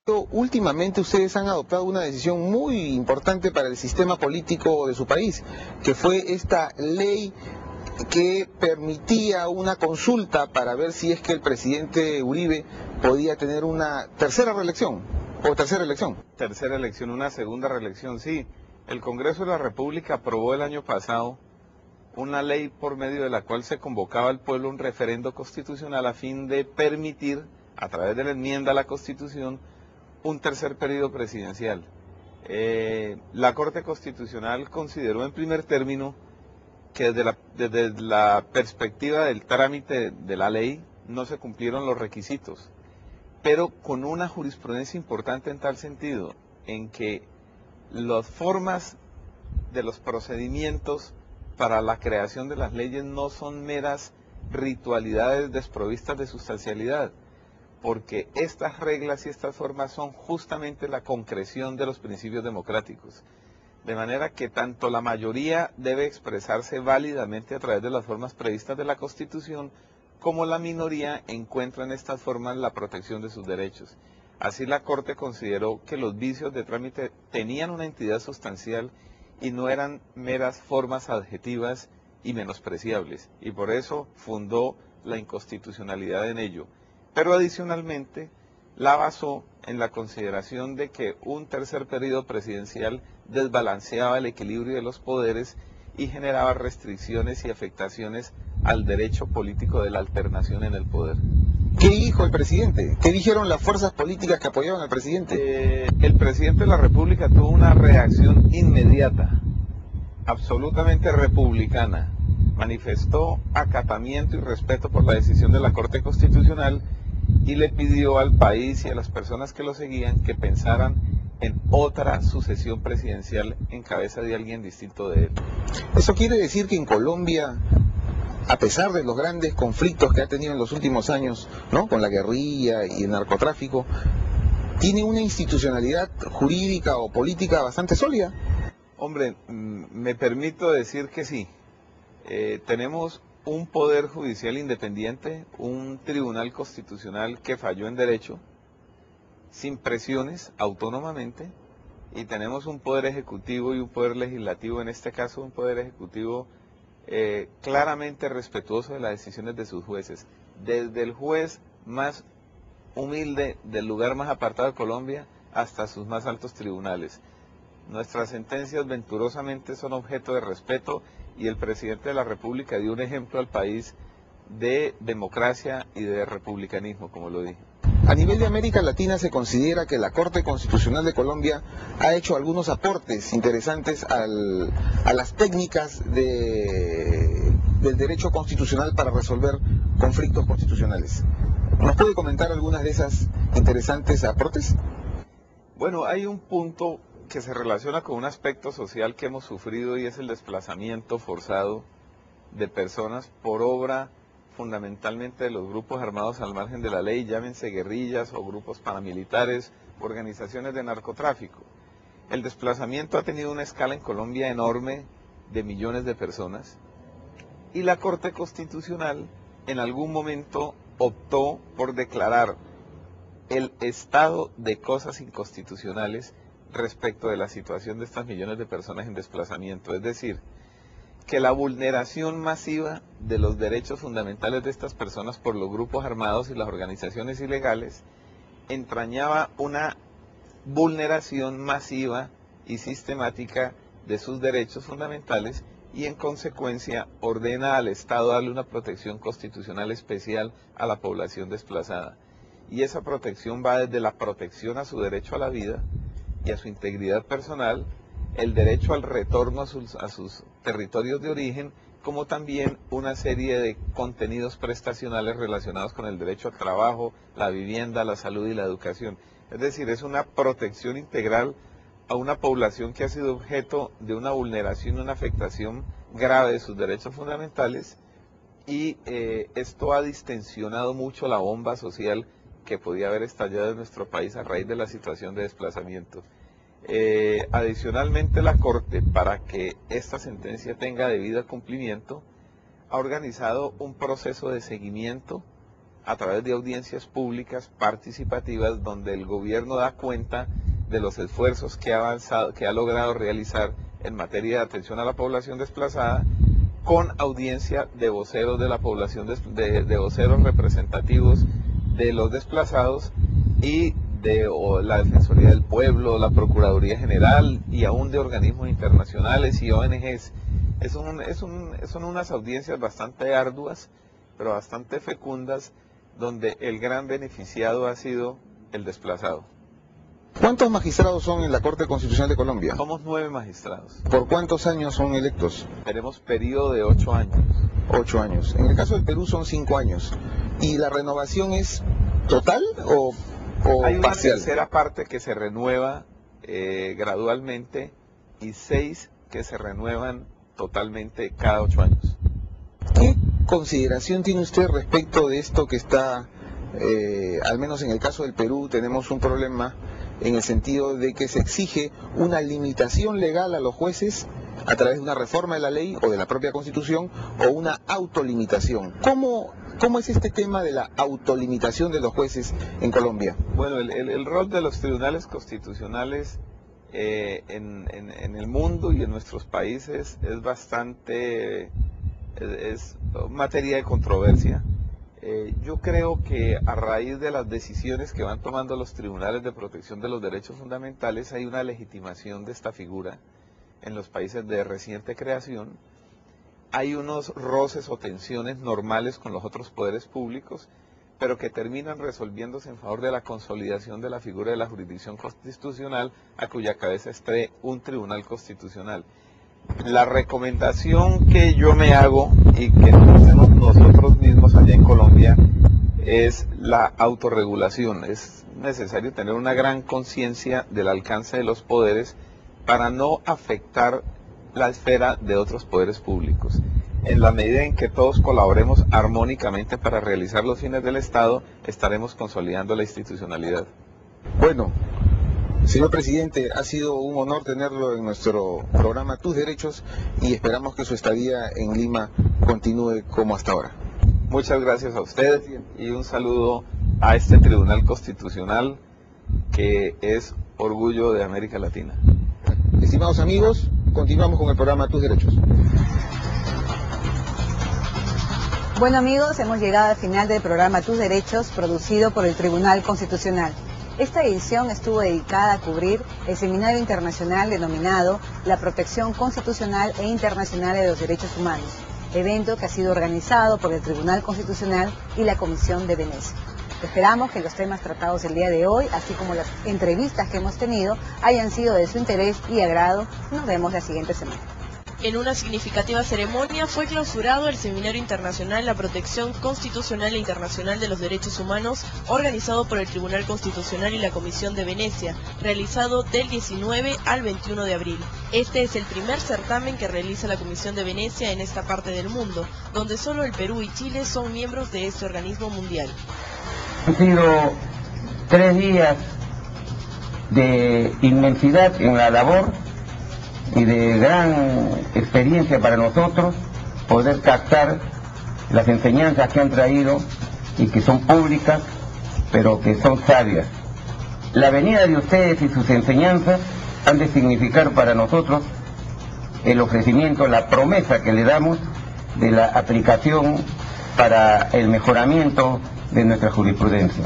Últimamente ustedes han adoptado una decisión muy importante para el sistema político de su país, que fue esta ley que permitía una consulta para ver si es que el presidente Uribe podía tener una tercera reelección o tercera elección. Tercera elección, una segunda reelección, sí. El Congreso de la República aprobó el año pasado una ley por medio de la cual se convocaba al pueblo un referendo constitucional a fin de permitir, a través de la enmienda a la Constitución, un tercer periodo presidencial. La Corte Constitucional consideró en primer término que desde la perspectiva del trámite de la ley no se cumplieron los requisitos, pero con una jurisprudencia importante en tal sentido, en que las formas de los procedimientos para la creación de las leyes no son meras ritualidades desprovistas de sustancialidad, porque estas reglas y estas formas son justamente la concreción de los principios democráticos. De manera que tanto la mayoría debe expresarse válidamente a través de las formas previstas de la Constitución, como la minoría encuentra en estas formas la protección de sus derechos. Así la Corte consideró que los vicios de trámite tenían una entidad sustancial y no eran meras formas adjetivas y menospreciables, y por eso fundó la inconstitucionalidad en ello. Pero adicionalmente la basó en la consideración de que un tercer periodo presidencial desbalanceaba el equilibrio de los poderes y generaba restricciones y afectaciones al derecho político de la alternación en el poder. ¿Qué dijo el presidente? ¿Qué dijeron las fuerzas políticas que apoyaban al presidente? El presidente de la República tuvo una reacción inmediata, absolutamente republicana. Manifestó acatamiento y respeto por la decisión de la Corte Constitucional y le pidió al país y a las personas que lo seguían que pensaran en otra sucesión presidencial en cabeza de alguien distinto de él. Eso quiere decir que en Colombia, a pesar de los grandes conflictos que ha tenido en los últimos años, ¿no?, con la guerrilla y el narcotráfico, tiene una institucionalidad jurídica o política bastante sólida. Hombre, me permito decir que sí. Tenemos un poder judicial independiente, un tribunal constitucional que falló en derecho, sin presiones, autónomamente, y tenemos un poder ejecutivo y un poder legislativo, en este caso un poder ejecutivo claramente respetuoso de las decisiones de sus jueces, desde el juez más humilde del lugar más apartado de Colombia hasta sus más altos tribunales. Nuestras sentencias venturosamente son objeto de respeto y el presidente de la República dio un ejemplo al país de democracia y de republicanismo, como lo dije. A nivel de América Latina se considera que la Corte Constitucional de Colombia ha hecho algunos aportes interesantes a las técnicas del derecho constitucional para resolver conflictos constitucionales. ¿Nos puede comentar algunas de esas interesantes aportes? Bueno, hay un punto que se relaciona con un aspecto social que hemos sufrido y es el desplazamiento forzado de personas por obra fundamentalmente de los grupos armados al margen de la ley, llámense guerrillas o grupos paramilitares, organizaciones de narcotráfico. El desplazamiento ha tenido una escala en Colombia enorme de millones de personas y la Corte Constitucional en algún momento optó por declarar el estado de cosas inconstitucionales respecto de la situación de estas millones de personas en desplazamiento, es decir, que la vulneración masiva de los derechos fundamentales de estas personas por los grupos armados y las organizaciones ilegales entrañaba una vulneración masiva y sistemática de sus derechos fundamentales y en consecuencia ordena al Estado darle una protección constitucional especial a la población desplazada. Y esa protección va desde la protección a su derecho a la vida y a su integridad personal, el derecho al retorno a sus territorios de origen, como también una serie de contenidos prestacionales relacionados con el derecho al trabajo, la vivienda, la salud y la educación. Es decir, es una protección integral a una población que ha sido objeto de una vulneración y una afectación grave de sus derechos fundamentales, y esto ha distensionado mucho la bomba social que podía haber estallado en nuestro país a raíz de la situación de desplazamiento. Adicionalmente, la Corte, para que esta sentencia tenga debido cumplimiento, ha organizado un proceso de seguimiento a través de audiencias públicas participativas donde el gobierno da cuenta de los esfuerzos que ha logrado realizar en materia de atención a la población desplazada, con audiencia de voceros de la población, de voceros representativos de los desplazados y de la Defensoría del Pueblo, la Procuraduría General y aún de organismos internacionales y ONGs. Son unas audiencias bastante arduas, pero bastante fecundas, donde el gran beneficiado ha sido el desplazado. ¿Cuántos magistrados son en la Corte Constitucional de Colombia? Somos 9 magistrados. ¿Por cuántos años son electos? Tenemos periodo de 8 años. 8 años. En el caso del Perú son 5 años. ¿Y la renovación es total o hay una parcial? Tercera parte que se renueva gradualmente y 6 que se renuevan totalmente cada 8 años. ¿Qué consideración tiene usted respecto de esto que está, al menos en el caso del Perú, tenemos un problema en el sentido de que se exige una limitación legal a los jueces a través de una reforma de la ley o de la propia Constitución o una autolimitación? ¿Cómo es este tema de la autolimitación de los jueces en Colombia? Bueno, el rol de los tribunales constitucionales en el mundo y en nuestros países es bastante, es materia de controversia. Yo creo que a raíz de las decisiones que van tomando los tribunales de protección de los derechos fundamentales hay una legitimación de esta figura en los países de reciente creación. Hay unos roces o tensiones normales con los otros poderes públicos, pero que terminan resolviéndose en favor de la consolidación de la figura de la jurisdicción constitucional, a cuya cabeza esté un tribunal constitucional. La recomendación que yo me hago y que nos hacemos nosotros mismos allá en Colombia es la autorregulación. Es necesario tener una gran conciencia del alcance de los poderes para no afectar la esfera de otros poderes públicos. En la medida en que todos colaboremos armónicamente para realizar los fines del Estado, estaremos consolidando la institucionalidad. Bueno, señor presidente, ha sido un honor tenerlo en nuestro programa Tus Derechos y esperamos que su estadía en Lima continúe como hasta ahora. Muchas gracias a usted y un saludo a este Tribunal Constitucional que es orgullo de América Latina. Estimados amigos, continuamos con el programa Tus Derechos. Bueno amigos, hemos llegado al final del programa Tus Derechos, producido por el Tribunal Constitucional. Esta edición estuvo dedicada a cubrir el seminario internacional denominado La Protección Constitucional e Internacional de los Derechos Humanos, evento que ha sido organizado por el Tribunal Constitucional y la Comisión de Venecia. Esperamos que los temas tratados el día de hoy, así como las entrevistas que hemos tenido, hayan sido de su interés y agrado. Nos vemos la siguiente semana. En una significativa ceremonia fue clausurado el Seminario Internacional La Protección Constitucional e Internacional de los Derechos Humanos, organizado por el Tribunal Constitucional y la Comisión de Venecia, realizado del 19 al 21 de abril. Este es el primer certamen que realiza la Comisión de Venecia en esta parte del mundo, donde solo el Perú y Chile son miembros de este organismo mundial. Han sido 3 días de inmensidad en la labor y de gran experiencia para nosotros poder captar las enseñanzas que han traído y que son públicas, pero que son sabias. La venida de ustedes y sus enseñanzas han de significar para nosotros el ofrecimiento, la promesa que le damos de la aplicación para el mejoramiento de nuestra jurisprudencia.